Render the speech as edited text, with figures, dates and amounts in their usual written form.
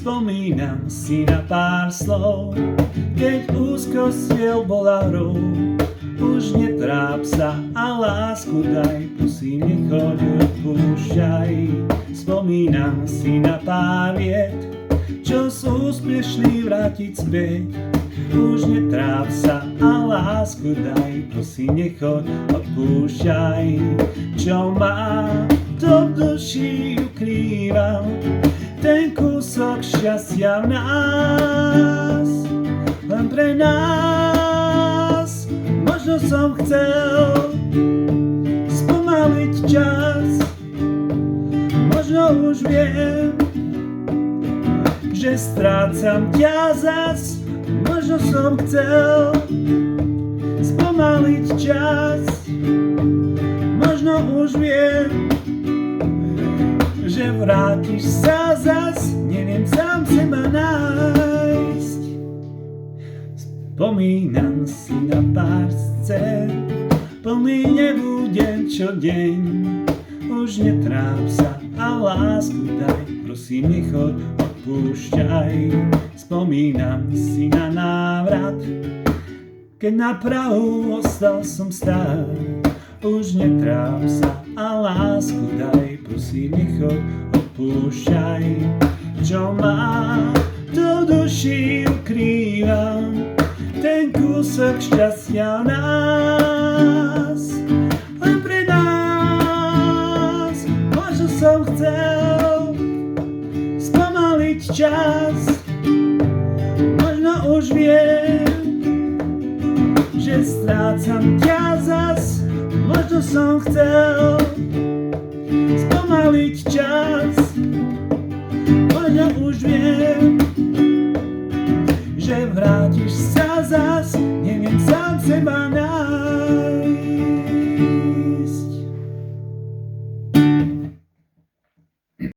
Spomínam si na pár slov, keď úzkosť bola rov. Už netráp sa a lásku daj, prosím, nechoď, odpúšťaj. Spomínam si na pár viet, čo sú úspešní vrátiť späť. Už netráp sa a lásku daj, prosím, nechoď, odpúšťaj. Čo má to v duši ukrývam, ten kúsok šťastia v nás, len pre nás. Možno som chcel spomaliť čas, možno už viem, že strácam ťa zas. Možno som chcel spomaliť čas, možno už viem, že vrátiš sa zas. Neviem sám seba nájsť. Spomínam si na pár scén, plný nebudem čo deň. Už netráp sa a lásku daj, prosím, nechoď, odpúšťaj. Spomínam si na návrat, keď na prahu ostal som stáť. Už netráp sa a lásku daj, prosím, nechoď, odpúšťaj. Čo má to duši ukrývam, ten kúsok šťastia v nás, len pre nás. Možno som chcel spomaliť čas, možno už viem, že strácam ťa zas. Možno som chcel spomaliť čas, možno už viem, že vrátiš sa zas. Neviem sám seba nájsť.